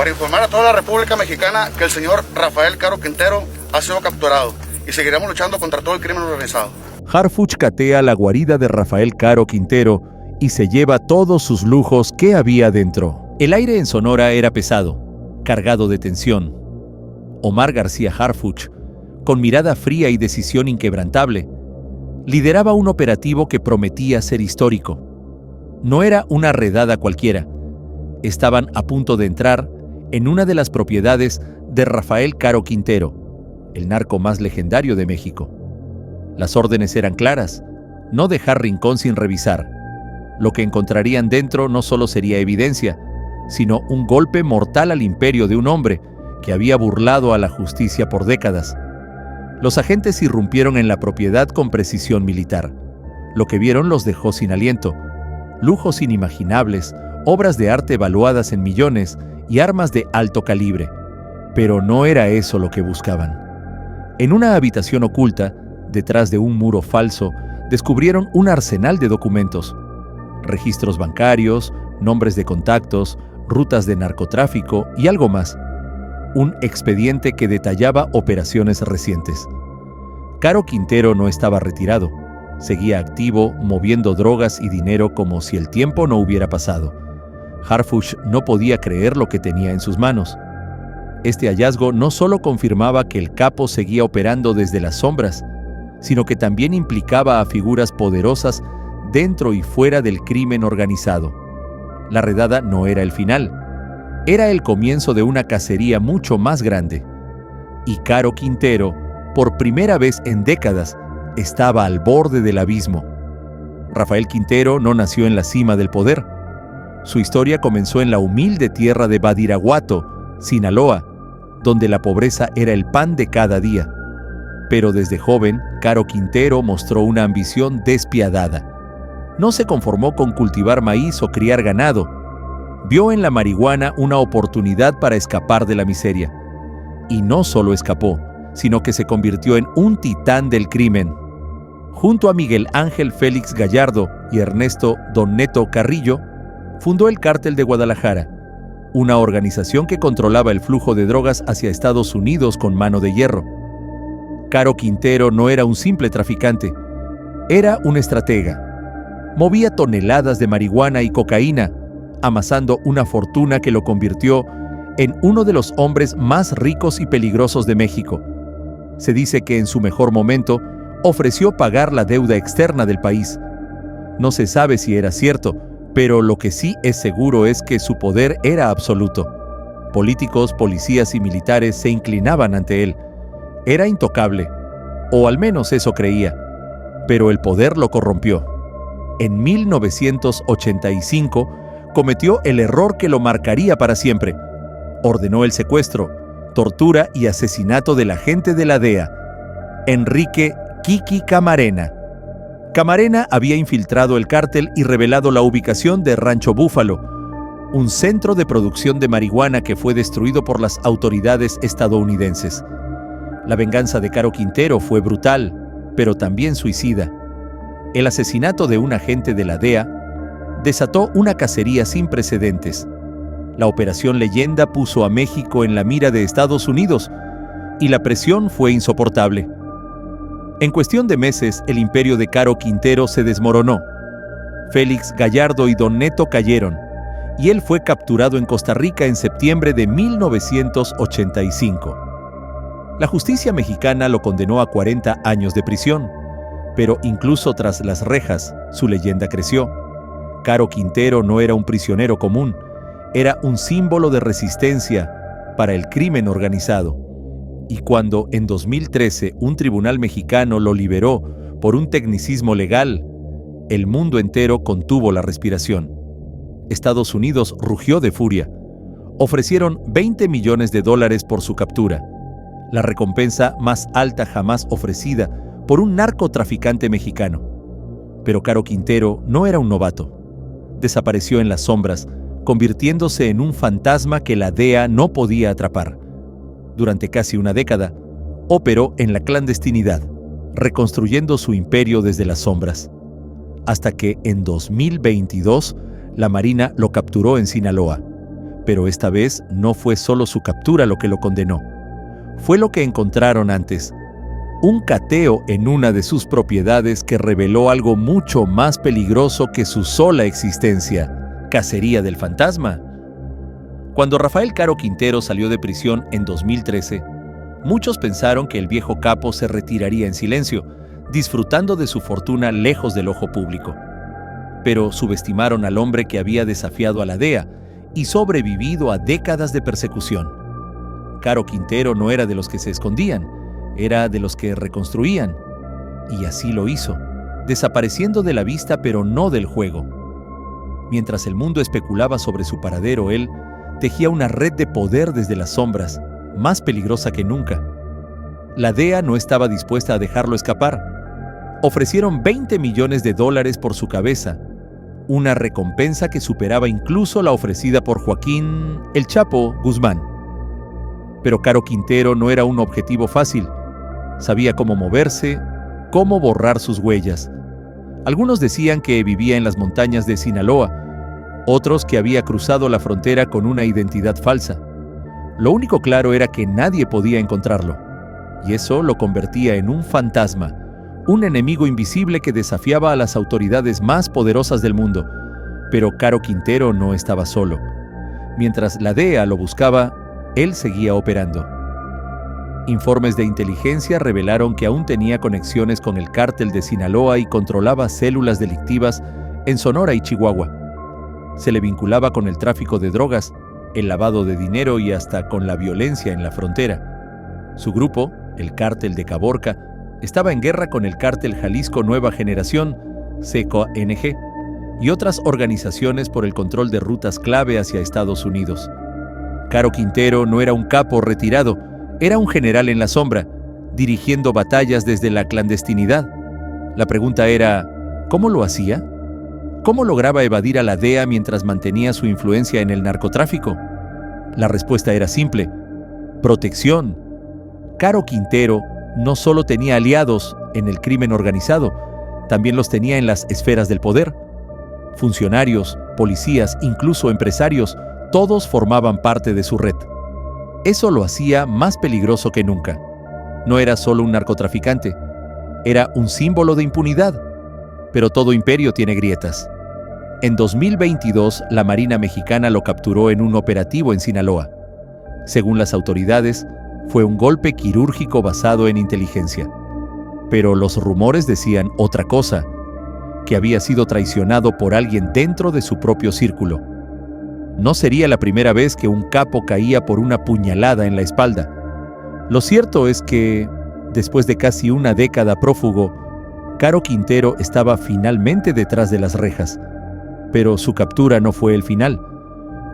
para informar a toda la República Mexicana que el señor Rafael Caro Quintero ha sido capturado y seguiremos luchando contra todo el crimen organizado. Harfuch catea la guarida de Rafael Caro Quintero y se lleva todos sus lujos que había dentro. El aire en Sonora era pesado, cargado de tensión. Omar García Harfuch, con mirada fría y decisión inquebrantable, lideraba un operativo que prometía ser histórico. No era una redada cualquiera. Estaban a punto de entrar en una de las propiedades de Rafael Caro Quintero, el narco más legendario de México. Las órdenes eran claras: no dejar rincón sin revisar. Lo que encontrarían dentro no solo sería evidencia, sino un golpe mortal al imperio de un hombre que había burlado a la justicia por décadas. Los agentes irrumpieron en la propiedad con precisión militar. Lo que vieron los dejó sin aliento. Lujos inimaginables, obras de arte valuadas en millones y armas de alto calibre. Pero no era eso lo que buscaban. En una habitación oculta, detrás de un muro falso, descubrieron un arsenal de documentos. Registros bancarios, nombres de contactos, rutas de narcotráfico y algo más. Un expediente que detallaba operaciones recientes. Caro Quintero no estaba retirado. Seguía activo, moviendo drogas y dinero como si el tiempo no hubiera pasado. Harfuch no podía creer lo que tenía en sus manos. Este hallazgo no solo confirmaba que el capo seguía operando desde las sombras, sino que también implicaba a figuras poderosas dentro y fuera del crimen organizado. La redada no era el final. Era el comienzo de una cacería mucho más grande. Y Caro Quintero, por primera vez en décadas, estaba al borde del abismo. Rafael Quintero no nació en la cima del poder. Su historia comenzó en la humilde tierra de Badiraguato, Sinaloa, donde la pobreza era el pan de cada día. Pero desde joven, Caro Quintero mostró una ambición despiadada. No se conformó con cultivar maíz o criar ganado. Vio en la marihuana una oportunidad para escapar de la miseria. Y no solo escapó, sino que se convirtió en un titán del crimen. Junto a Miguel Ángel Félix Gallardo y Ernesto Don Neto Carrillo, fundó el Cártel de Guadalajara, una organización que controlaba el flujo de drogas hacia Estados Unidos con mano de hierro. Caro Quintero no era un simple traficante, era un estratega. Movía toneladas de marihuana y cocaína, amasando una fortuna que lo convirtió en uno de los hombres más ricos y peligrosos de México. Se dice que en su mejor momento ofreció pagar la deuda externa del país. No se sabe si era cierto, pero lo que sí es seguro es que su poder era absoluto. Políticos, policías y militares se inclinaban ante él. Era intocable, o al menos eso creía, pero el poder lo corrompió. En 1985 cometió el error que lo marcaría para siempre. Ordenó el secuestro, tortura y asesinato del agente de la DEA, Enrique Kiki Camarena. Camarena había infiltrado el cártel y revelado la ubicación de Rancho Búfalo, un centro de producción de marihuana que fue destruido por las autoridades estadounidenses. La venganza de Caro Quintero fue brutal, pero también suicida. El asesinato de un agente de la DEA desató una cacería sin precedentes. La Operación Leyenda puso a México en la mira de Estados Unidos y la presión fue insoportable. En cuestión de meses, el imperio de Caro Quintero se desmoronó. Félix Gallardo y Don Neto cayeron, y él fue capturado en Costa Rica en septiembre de 1985. La justicia mexicana lo condenó a 40 años de prisión, pero incluso tras las rejas, su leyenda creció. Caro Quintero no era un prisionero común, era un símbolo de resistencia para el crimen organizado. Y cuando en 2013 un tribunal mexicano lo liberó por un tecnicismo legal, el mundo entero contuvo la respiración. Estados Unidos rugió de furia. Ofrecieron $20 millones por su captura, la recompensa más alta jamás ofrecida por un narcotraficante mexicano. Pero Caro Quintero no era un novato. Desapareció en las sombras, convirtiéndose en un fantasma que la DEA no podía atrapar. Durante casi una década, operó en la clandestinidad, reconstruyendo su imperio desde las sombras, hasta que en 2022 la Marina lo capturó en Sinaloa, Pero esta vez no fue solo su captura lo que lo condenó. Fue lo que encontraron antes. Un cateo en una de sus propiedades que reveló algo mucho más peligroso que su sola existencia: cacería del fantasma. Cuando Rafael Caro Quintero salió de prisión en 2013, muchos pensaron que el viejo capo se retiraría en silencio, disfrutando de su fortuna lejos del ojo público. Pero subestimaron al hombre que había desafiado a la DEA y sobrevivido a décadas de persecución. Caro Quintero no era de los que se escondían, era de los que reconstruían. Y así lo hizo, desapareciendo de la vista pero no del juego. Mientras el mundo especulaba sobre su paradero, él tejía una red de poder desde las sombras, más peligrosa que nunca. La DEA no estaba dispuesta a dejarlo escapar. Ofrecieron $20 millones por su cabeza, una recompensa que superaba incluso la ofrecida por Joaquín "El Chapo" Guzmán. Pero Caro Quintero no era un objetivo fácil. Sabía cómo moverse, cómo borrar sus huellas. Algunos decían que vivía en las montañas de Sinaloa, otros que había cruzado la frontera con una identidad falsa. Lo único claro era que nadie podía encontrarlo, y eso lo convertía en un fantasma, un enemigo invisible que desafiaba a las autoridades más poderosas del mundo. Pero Caro Quintero no estaba solo. Mientras la DEA lo buscaba, él seguía operando. Informes de inteligencia revelaron que aún tenía conexiones con el cártel de Sinaloa y controlaba células delictivas en Sonora y Chihuahua. Se le vinculaba con el tráfico de drogas, el lavado de dinero y hasta con la violencia en la frontera. Su grupo, el Cártel de Caborca, estaba en guerra con el Cártel Jalisco Nueva Generación, CKNG, y otras organizaciones por el control de rutas clave hacia Estados Unidos. Caro Quintero no era un capo retirado, era un general en la sombra, dirigiendo batallas desde la clandestinidad. La pregunta era, ¿cómo lo hacía? ¿Cómo lograba evadir a la DEA mientras mantenía su influencia en el narcotráfico? La respuesta era simple: protección. Caro Quintero no solo tenía aliados en el crimen organizado, también los tenía en las esferas del poder. Funcionarios, policías, incluso empresarios, todos formaban parte de su red. Eso lo hacía más peligroso que nunca. No era solo un narcotraficante, era un símbolo de impunidad. Pero todo imperio tiene grietas. En 2022, la Marina Mexicana lo capturó en un operativo en Sinaloa. Según las autoridades, fue un golpe quirúrgico basado en inteligencia. Pero los rumores decían otra cosa: que había sido traicionado por alguien dentro de su propio círculo. No sería la primera vez que un capo caía por una puñalada en la espalda. Lo cierto es que, después de casi una década prófugo, Caro Quintero estaba finalmente detrás de las rejas. Pero su captura no fue el final.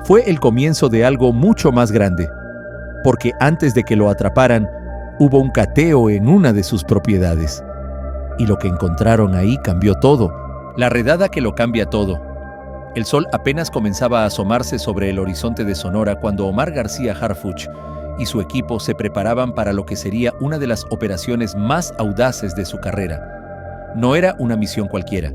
Fue el comienzo de algo mucho más grande. Porque antes de que lo atraparan, hubo un cateo en una de sus propiedades. Y lo que encontraron ahí cambió todo. La redada que lo cambia todo. El sol apenas comenzaba a asomarse sobre el horizonte de Sonora cuando Omar García Harfuch y su equipo se preparaban para lo que sería una de las operaciones más audaces de su carrera. No era una misión cualquiera.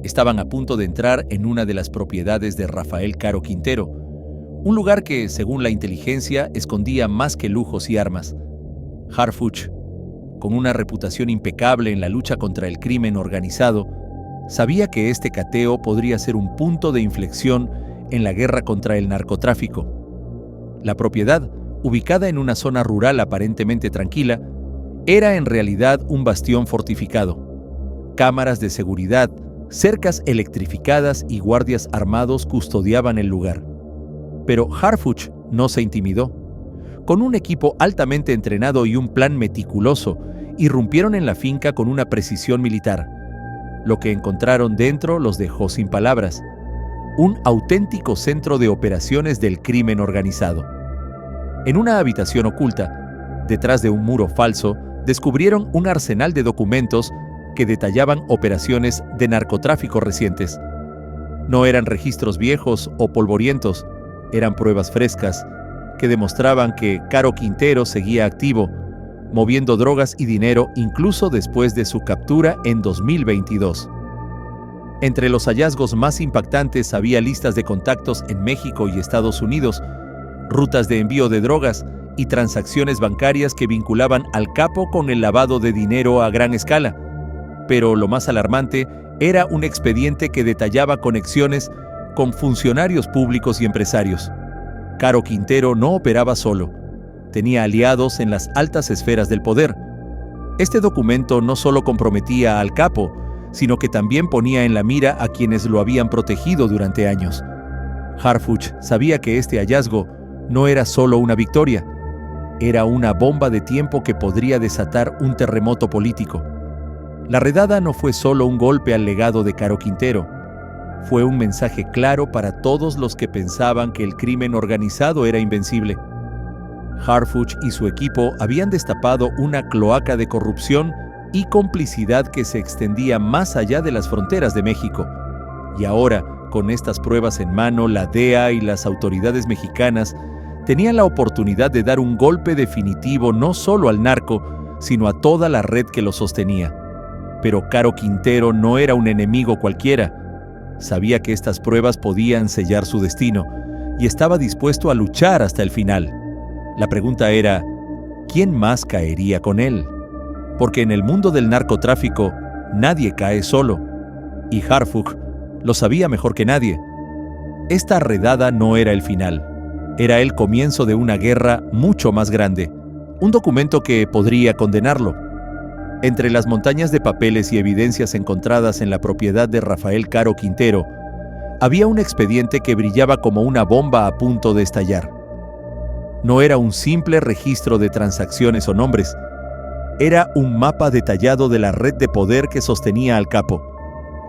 Estaban a punto de entrar en una de las propiedades de Rafael Caro Quintero, un lugar que, según la inteligencia, escondía más que lujos y armas. Harfuch, con una reputación impecable en la lucha contra el crimen organizado, sabía que este cateo podría ser un punto de inflexión en la guerra contra el narcotráfico. La propiedad, ubicada en una zona rural aparentemente tranquila, era en realidad un bastión fortificado. Cámaras de seguridad, cercas electrificadas y guardias armados custodiaban el lugar. Pero Harfuch no se intimidó. Con un equipo altamente entrenado y un plan meticuloso, irrumpieron en la finca con una precisión militar. Lo que encontraron dentro los dejó sin palabras. Un auténtico centro de operaciones del crimen organizado. En una habitación oculta, detrás de un muro falso, descubrieron un arsenal de documentos que detallaban operaciones de narcotráfico recientes. No eran registros viejos o polvorientos, eran pruebas frescas que demostraban que Caro Quintero seguía activo, moviendo drogas y dinero incluso después de su captura en 2022. Entre los hallazgos más impactantes había listas de contactos en México y Estados Unidos, rutas de envío de drogas y transacciones bancarias que vinculaban al capo con el lavado de dinero a gran escala. Pero lo más alarmante era un expediente que detallaba conexiones con funcionarios públicos y empresarios. Caro Quintero no operaba solo, tenía aliados en las altas esferas del poder. Este documento no solo comprometía al capo, sino que también ponía en la mira a quienes lo habían protegido durante años. Harfuch sabía que este hallazgo no era solo una victoria, era una bomba de tiempo que podría desatar un terremoto político. La redada no fue solo un golpe al legado de Caro Quintero, fue un mensaje claro para todos los que pensaban que el crimen organizado era invencible. Harfuch y su equipo habían destapado una cloaca de corrupción y complicidad que se extendía más allá de las fronteras de México. Y ahora, con estas pruebas en mano, la DEA y las autoridades mexicanas tenían la oportunidad de dar un golpe definitivo no solo al narco, sino a toda la red que lo sostenía. Pero Caro Quintero no era un enemigo cualquiera. Sabía que estas pruebas podían sellar su destino y estaba dispuesto a luchar hasta el final. La pregunta era, ¿quién más caería con él? Porque en el mundo del narcotráfico nadie cae solo, y Harfuch lo sabía mejor que nadie. Esta redada no era el final, era el comienzo de una guerra mucho más grande, un documento que podría condenarlo. Entre las montañas de papeles y evidencias encontradas en la propiedad de Rafael Caro Quintero, había un expediente que brillaba como una bomba a punto de estallar. No era un simple registro de transacciones o nombres, era un mapa detallado de la red de poder que sostenía al capo.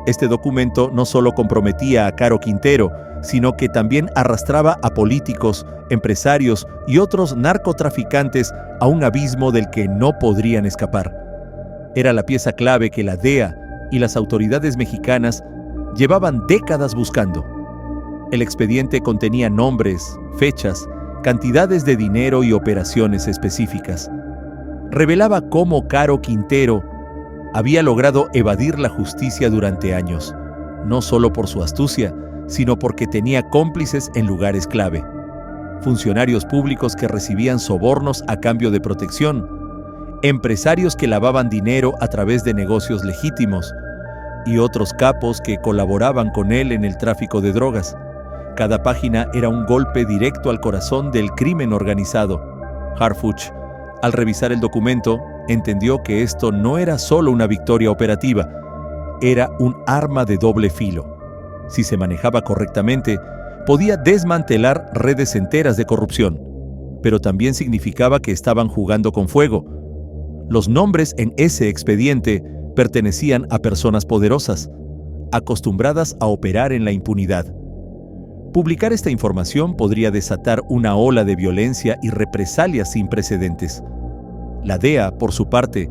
Este documento no solo comprometía a Caro Quintero, sino que también arrastraba a políticos, empresarios y otros narcotraficantes a un abismo del que no podrían escapar. Era la pieza clave que la DEA y las autoridades mexicanas llevaban décadas buscando. El expediente contenía nombres, fechas, cantidades de dinero y operaciones específicas. Revelaba cómo Caro Quintero había logrado evadir la justicia durante años, no solo por su astucia, sino porque tenía cómplices en lugares clave. Funcionarios públicos que recibían sobornos a cambio de protección, empresarios que lavaban dinero a través de negocios legítimos y otros capos que colaboraban con él en el tráfico de drogas. Cada página era un golpe directo al corazón del crimen organizado. Harfuch, al revisar el documento, entendió que esto no era solo una victoria operativa, era un arma de doble filo. Si se manejaba correctamente, podía desmantelar redes enteras de corrupción, pero también significaba que estaban jugando con fuego. Los nombres en ese expediente pertenecían a personas poderosas, acostumbradas a operar en la impunidad. Publicar esta información podría desatar una ola de violencia y represalias sin precedentes. La DEA, por su parte,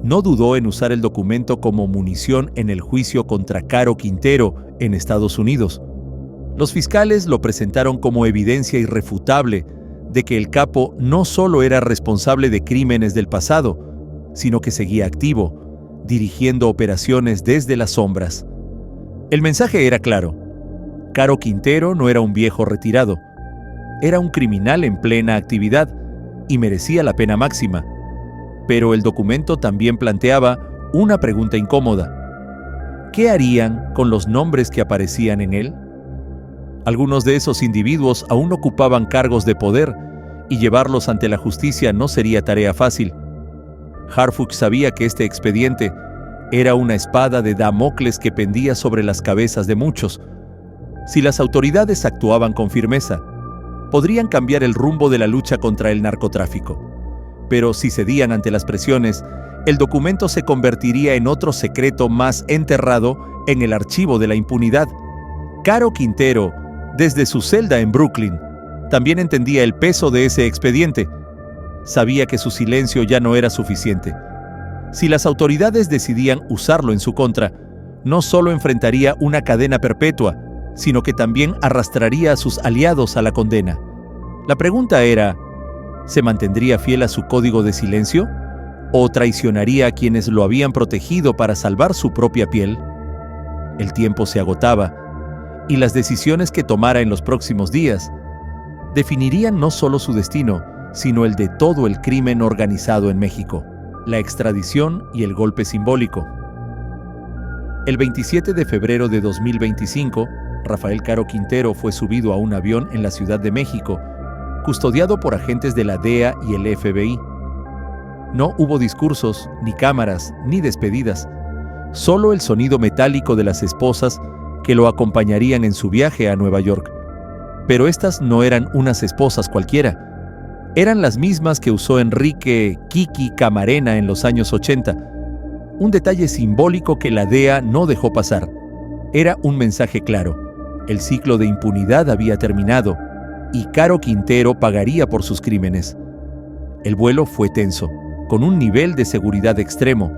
no dudó en usar el documento como munición en el juicio contra Caro Quintero en Estados Unidos. Los fiscales lo presentaron como evidencia irrefutable de que el capo no solo era responsable de crímenes del pasado, sino que seguía activo, dirigiendo operaciones desde las sombras. El mensaje era claro. Caro Quintero no era un viejo retirado, era un criminal en plena actividad y merecía la pena máxima. Pero el documento también planteaba una pregunta incómoda. ¿Qué harían con los nombres que aparecían en él? Algunos de esos individuos aún ocupaban cargos de poder y llevarlos ante la justicia no sería tarea fácil. Harfuch sabía que este expediente era una espada de Damocles que pendía sobre las cabezas de muchos. Si las autoridades actuaban con firmeza, podrían cambiar el rumbo de la lucha contra el narcotráfico. Pero si cedían ante las presiones, el documento se convertiría en otro secreto más enterrado en el archivo de la impunidad. Caro Quintero, desde su celda en Brooklyn, también entendía el peso de ese expediente. Sabía que su silencio ya no era suficiente. Si las autoridades decidían usarlo en su contra, no solo enfrentaría una cadena perpetua, sino que también arrastraría a sus aliados a la condena. La pregunta era, ¿se mantendría fiel a su código de silencio? ¿O traicionaría a quienes lo habían protegido para salvar su propia piel? El tiempo se agotaba, y las decisiones que tomara en los próximos días definirían no solo su destino, sino el de todo el crimen organizado en México, la extradición y el golpe simbólico. El 27 de febrero de 2025, Rafael Caro Quintero fue subido a un avión en la Ciudad de México, custodiado por agentes de la DEA y el FBI. No hubo discursos, ni cámaras, ni despedidas, solo el sonido metálico de las esposas que lo acompañarían en su viaje a Nueva York. Pero estas no eran unas esposas cualquiera. Eran las mismas que usó Enrique Kiki Camarena en los años 80. Un detalle simbólico que la DEA no dejó pasar. Era un mensaje claro. El ciclo de impunidad había terminado y Caro Quintero pagaría por sus crímenes. El vuelo fue tenso, con un nivel de seguridad extremo.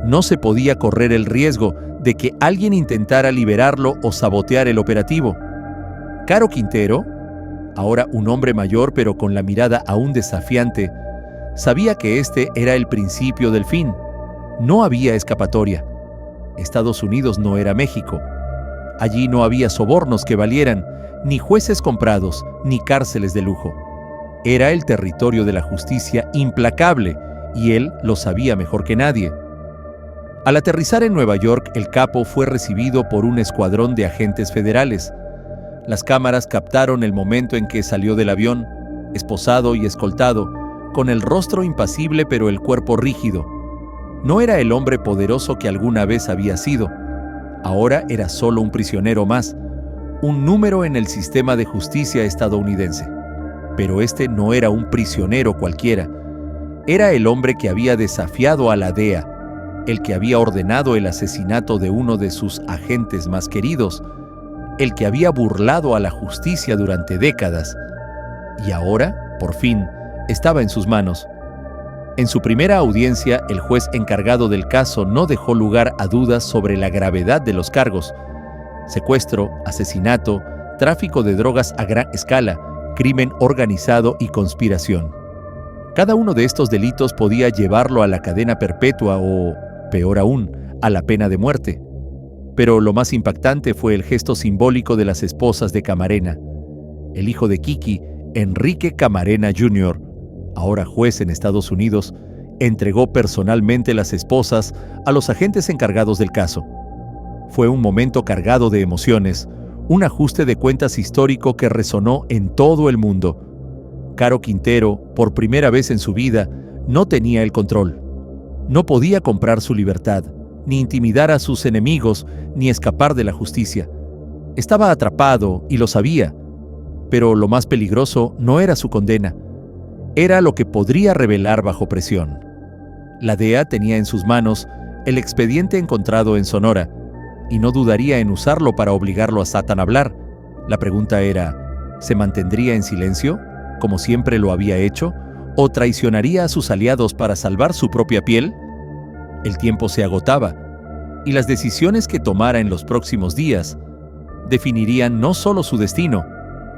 No se podía correr el riesgo de que alguien intentara liberarlo o sabotear el operativo. Caro Quintero, ahora un hombre mayor pero con la mirada aún desafiante, sabía que este era el principio del fin. No había escapatoria. Estados Unidos no era México. Allí no había sobornos que valieran, ni jueces comprados, ni cárceles de lujo. Era el territorio de la justicia implacable, y él lo sabía mejor que nadie. Al aterrizar en Nueva York, el capo fue recibido por un escuadrón de agentes federales. Las cámaras captaron el momento en que salió del avión, esposado y escoltado, con el rostro impasible pero el cuerpo rígido. No era el hombre poderoso que alguna vez había sido. Ahora era solo un prisionero más, un número en el sistema de justicia estadounidense. Pero este no era un prisionero cualquiera. Era el hombre que había desafiado a la DEA, el que había ordenado el asesinato de uno de sus agentes más queridos, el que había burlado a la justicia durante décadas. Y ahora, por fin, estaba en sus manos. En su primera audiencia, el juez encargado del caso no dejó lugar a dudas sobre la gravedad de los cargos: secuestro, asesinato, tráfico de drogas a gran escala, crimen organizado y conspiración. Cada uno de estos delitos podía llevarlo a la cadena perpetua o, peor aún, a la pena de muerte. Pero lo más impactante fue el gesto simbólico de las esposas de Camarena. El hijo de Kiki, Enrique Camarena Jr., ahora juez en Estados Unidos, entregó personalmente las esposas a los agentes encargados del caso. Fue un momento cargado de emociones, un ajuste de cuentas histórico que resonó en todo el mundo. Caro Quintero, por primera vez en su vida, no tenía el control. No podía comprar su libertad, ni intimidar a sus enemigos, ni escapar de la justicia. Estaba atrapado y lo sabía, pero lo más peligroso no era su condena. Era lo que podría revelar bajo presión. La DEA tenía en sus manos el expediente encontrado en Sonora, y no dudaría en usarlo para obligarlo a Satan a hablar. La pregunta era, ¿se mantendría en silencio, como siempre lo había hecho, o traicionaría a sus aliados para salvar su propia piel? El tiempo se agotaba, y las decisiones que tomara en los próximos días definirían no solo su destino,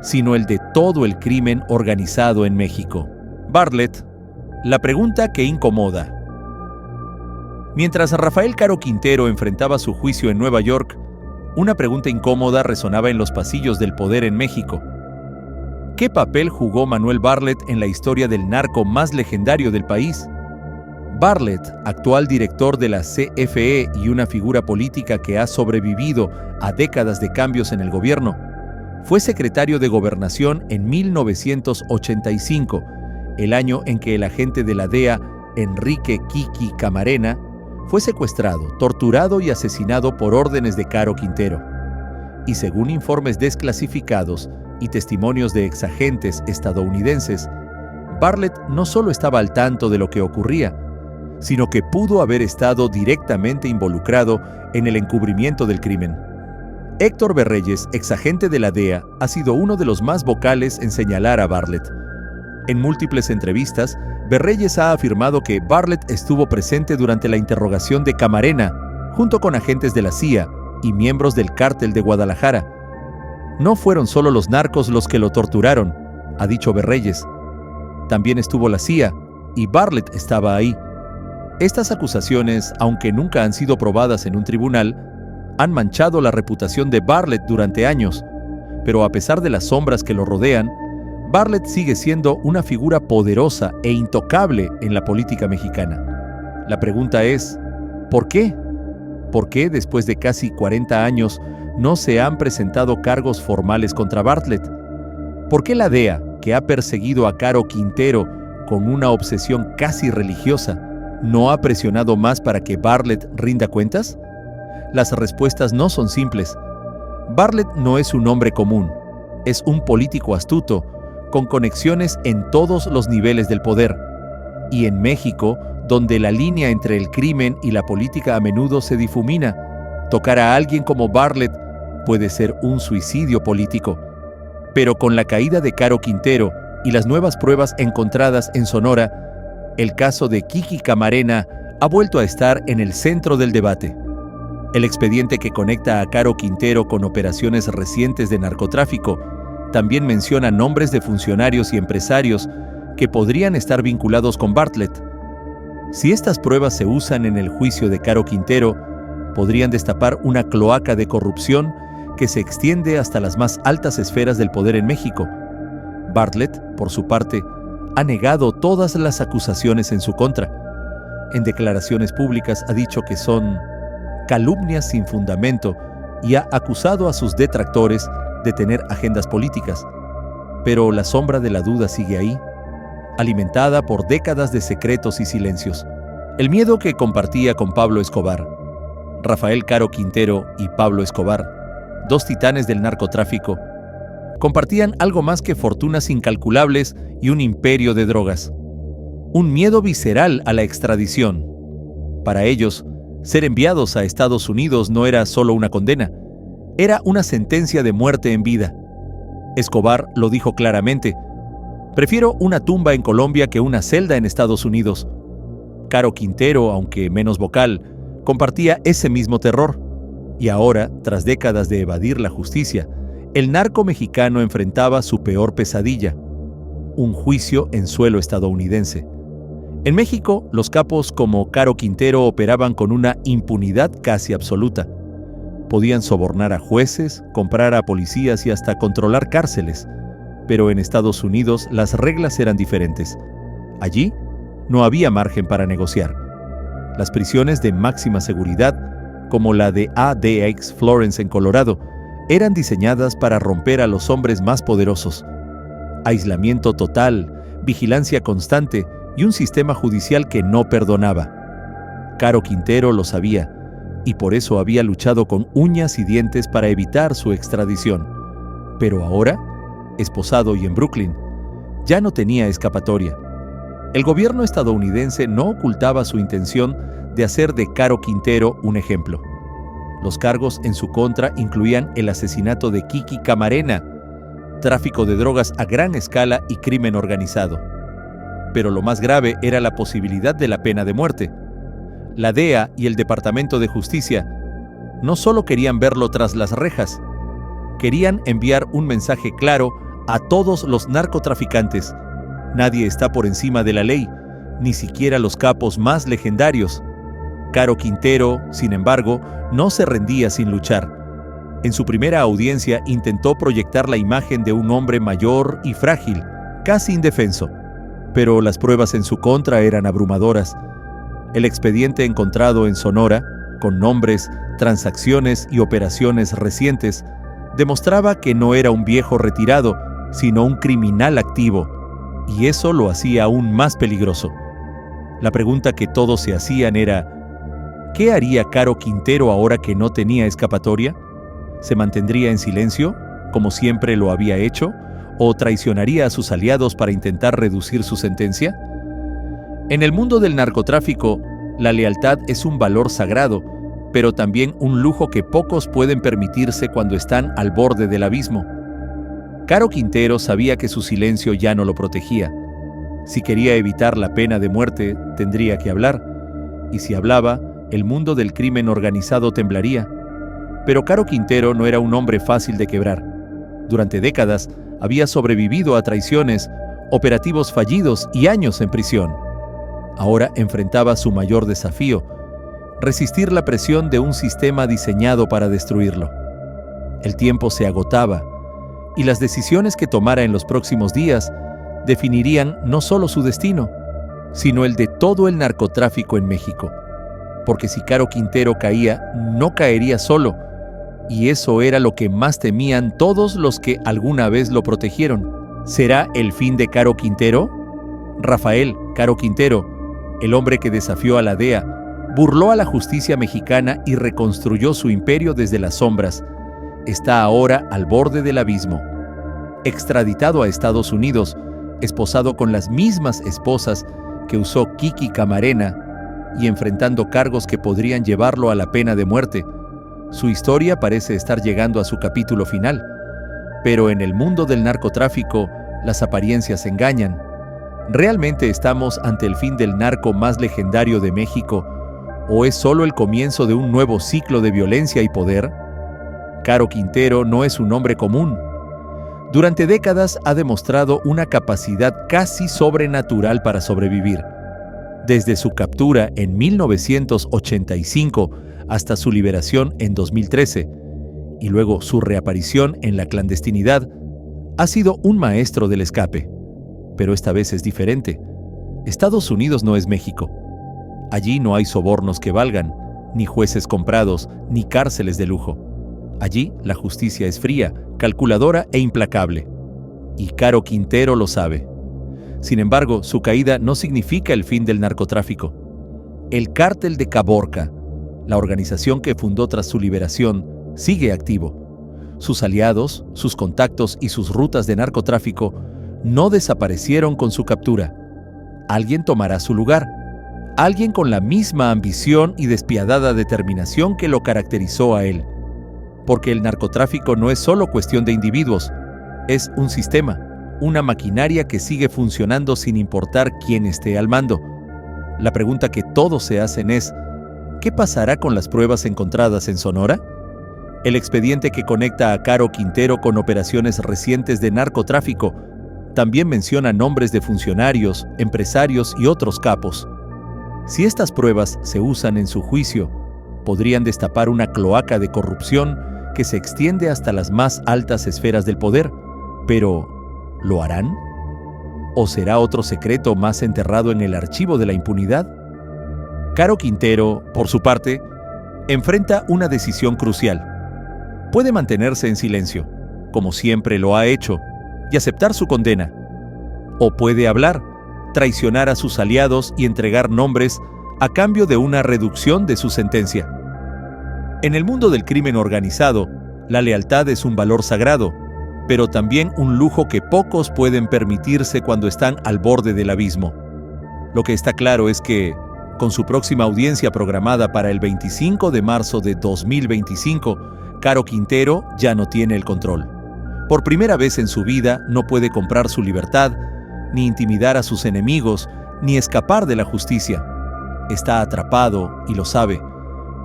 sino el de todo el crimen organizado en México. Bartlett, la pregunta que incomoda. Mientras Rafael Caro Quintero enfrentaba su juicio en Nueva York, una pregunta incómoda resonaba en los pasillos del poder en México. ¿Qué papel jugó Manuel Bartlett en la historia del narco más legendario del país? Bartlett, actual director de la CFE y una figura política que ha sobrevivido a décadas de cambios en el gobierno, fue secretario de Gobernación en 1985, el año en que el agente de la DEA, Enrique Kiki Camarena, fue secuestrado, torturado y asesinado por órdenes de Caro Quintero. Y según informes desclasificados y testimonios de exagentes estadounidenses, Bartlett no solo estaba al tanto de lo que ocurría, sino que pudo haber estado directamente involucrado en el encubrimiento del crimen. Héctor Berreyes, exagente de la DEA, ha sido uno de los más vocales en señalar a Bartlett. En múltiples entrevistas, Berreyes ha afirmado que Bartlett estuvo presente durante la interrogación de Camarena, junto con agentes de la CIA y miembros del Cártel de Guadalajara. No fueron solo los narcos los que lo torturaron, ha dicho Berreyes. También estuvo la CIA, y Bartlett estaba ahí. Estas acusaciones, aunque nunca han sido probadas en un tribunal, han manchado la reputación de Bartlett durante años, pero a pesar de las sombras que lo rodean, Bartlett sigue siendo una figura poderosa e intocable en la política mexicana. La pregunta es, ¿por qué? ¿Por qué después de casi 40 años no se han presentado cargos formales contra Bartlett? ¿Por qué la DEA, que ha perseguido a Caro Quintero con una obsesión casi religiosa, no ha presionado más para que Bartlett rinda cuentas? Las respuestas no son simples. Bartlett no es un hombre común, es un político astuto, con conexiones en todos los niveles del poder. Y en México, donde la línea entre el crimen y la política a menudo se difumina, tocar a alguien como Bartlett puede ser un suicidio político. Pero con la caída de Caro Quintero y las nuevas pruebas encontradas en Sonora, el caso de Kiki Camarena ha vuelto a estar en el centro del debate. El expediente que conecta a Caro Quintero con operaciones recientes de narcotráfico también menciona nombres de funcionarios y empresarios que podrían estar vinculados con Bartlett. Si estas pruebas se usan en el juicio de Caro Quintero, podrían destapar una cloaca de corrupción que se extiende hasta las más altas esferas del poder en México. Bartlett, por su parte, ha negado todas las acusaciones en su contra. En declaraciones públicas ha dicho que son calumnias sin fundamento y ha acusado a sus detractores de tener agendas políticas. Pero la sombra de la duda sigue ahí, alimentada por décadas de secretos y silencios. El miedo que compartía con Pablo Escobar, Rafael Caro Quintero y Pablo Escobar, dos titanes del narcotráfico, compartían algo más que fortunas incalculables y un imperio de drogas. Un miedo visceral a la extradición. Para ellos, ser enviados a Estados Unidos no era solo una condena, era una sentencia de muerte en vida. Escobar lo dijo claramente: prefiero una tumba en Colombia que una celda en Estados Unidos. Caro Quintero, aunque menos vocal, compartía ese mismo terror. Y ahora, tras décadas de evadir la justicia, el narco mexicano enfrentaba su peor pesadilla: un juicio en suelo estadounidense. En México, los capos como Caro Quintero operaban con una impunidad casi absoluta. Podían sobornar a jueces, comprar a policías y hasta controlar cárceles. Pero en Estados Unidos las reglas eran diferentes. Allí no había margen para negociar. Las prisiones de máxima seguridad, como la de ADX Florence en Colorado, eran diseñadas para romper a los hombres más poderosos. Aislamiento total, vigilancia constante y un sistema judicial que no perdonaba. Caro Quintero lo sabía, y por eso había luchado con uñas y dientes para evitar su extradición. Pero ahora, esposado y en Brooklyn, ya no tenía escapatoria. El gobierno estadounidense no ocultaba su intención de hacer de Caro Quintero un ejemplo. Los cargos en su contra incluían el asesinato de Kiki Camarena, tráfico de drogas a gran escala y crimen organizado. Pero lo más grave era la posibilidad de la pena de muerte. La DEA y el Departamento de Justicia no solo querían verlo tras las rejas, querían enviar un mensaje claro a todos los narcotraficantes: nadie está por encima de la ley, ni siquiera los capos más legendarios. Caro Quintero, sin embargo, no se rendía sin luchar. En su primera audiencia intentó proyectar la imagen de un hombre mayor y frágil, casi indefenso. Pero las pruebas en su contra eran abrumadoras. El expediente encontrado en Sonora, con nombres, transacciones y operaciones recientes, demostraba que no era un viejo retirado, sino un criminal activo, y eso lo hacía aún más peligroso. La pregunta que todos se hacían era: ¿qué haría Caro Quintero ahora que no tenía escapatoria? ¿Se mantendría en silencio, como siempre lo había hecho, o traicionaría a sus aliados para intentar reducir su sentencia? En el mundo del narcotráfico, la lealtad es un valor sagrado, pero también un lujo que pocos pueden permitirse cuando están al borde del abismo. Caro Quintero sabía que su silencio ya no lo protegía. Si quería evitar la pena de muerte, tendría que hablar, y si hablaba, el mundo del crimen organizado temblaría. Pero Caro Quintero no era un hombre fácil de quebrar. Durante décadas había sobrevivido a traiciones, operativos fallidos y años en prisión. Ahora enfrentaba su mayor desafío: resistir la presión de un sistema diseñado para destruirlo. El tiempo se agotaba y las decisiones que tomara en los próximos días definirían no solo su destino, sino el de todo el narcotráfico en México. Porque si Caro Quintero caía, no caería solo, y eso era lo que más temían todos los que alguna vez lo protegieron. ¿Será el fin de Caro Quintero? Rafael Caro Quintero, el hombre que desafió a la DEA, burló a la justicia mexicana y reconstruyó su imperio desde las sombras, está ahora al borde del abismo. Extraditado a Estados Unidos, esposado con las mismas esposas que usó Kiki Camarena y enfrentando cargos que podrían llevarlo a la pena de muerte, su historia parece estar llegando a su capítulo final. Pero en el mundo del narcotráfico, las apariencias engañan. ¿Realmente estamos ante el fin del narco más legendario de México? ¿O es solo el comienzo de un nuevo ciclo de violencia y poder? Caro Quintero no es un hombre común. Durante décadas ha demostrado una capacidad casi sobrenatural para sobrevivir. Desde su captura en 1985 hasta su liberación en 2013, y luego su reaparición en la clandestinidad, ha sido un maestro del escape. Pero esta vez es diferente. Estados Unidos no es México. Allí no hay sobornos que valgan, ni jueces comprados, ni cárceles de lujo. Allí la justicia es fría, calculadora e implacable. Y Caro Quintero lo sabe. Sin embargo, su caída no significa el fin del narcotráfico. El Cártel de Caborca, la organización que fundó tras su liberación, sigue activo. Sus aliados, sus contactos y sus rutas de narcotráfico no desaparecieron con su captura. Alguien tomará su lugar. Alguien con la misma ambición y despiadada determinación que lo caracterizó a él. Porque el narcotráfico no es solo cuestión de individuos, es un sistema, una maquinaria que sigue funcionando sin importar quién esté al mando. La pregunta que todos se hacen es, ¿qué pasará con las pruebas encontradas en Sonora? El expediente que conecta a Caro Quintero con operaciones recientes de narcotráfico también menciona nombres de funcionarios, empresarios y otros capos. Si estas pruebas se usan en su juicio, podrían destapar una cloaca de corrupción que se extiende hasta las más altas esferas del poder. Pero, ¿lo harán? ¿O será otro secreto más enterrado en el archivo de la impunidad? Caro Quintero, por su parte, enfrenta una decisión crucial. Puede mantenerse en silencio, como siempre lo ha hecho, y aceptar su condena. O puede hablar, traicionar a sus aliados y entregar nombres a cambio de una reducción de su sentencia. En el mundo del crimen organizado, la lealtad es un valor sagrado, pero también un lujo que pocos pueden permitirse cuando están al borde del abismo. Lo que está claro es que, con su próxima audiencia programada para el 25 de marzo de 2025, Caro Quintero ya no tiene el control. Por primera vez en su vida no puede comprar su libertad, ni intimidar a sus enemigos, ni escapar de la justicia. Está atrapado y lo sabe,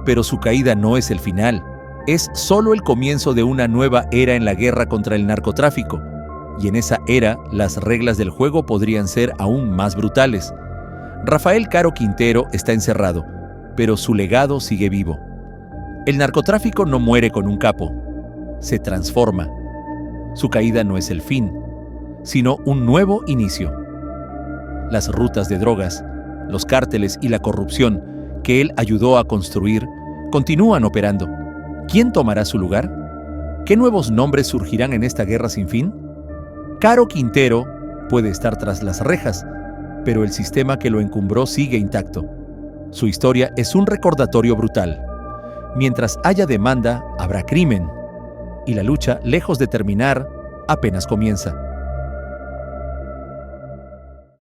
pero su caída no es el final. Es solo el comienzo de una nueva era en la guerra contra el narcotráfico, y en esa era las reglas del juego podrían ser aún más brutales. Rafael Caro Quintero está encerrado, pero su legado sigue vivo. El narcotráfico no muere con un capo, se transforma. Su caída no es el fin, sino un nuevo inicio. Las rutas de drogas, los cárteles y la corrupción que él ayudó a construir continúan operando. ¿Quién tomará su lugar? ¿Qué nuevos nombres surgirán en esta guerra sin fin? Caro Quintero puede estar tras las rejas, pero el sistema que lo encumbró sigue intacto. Su historia es un recordatorio brutal. Mientras haya demanda, habrá crimen. Y la lucha, lejos de terminar, apenas comienza.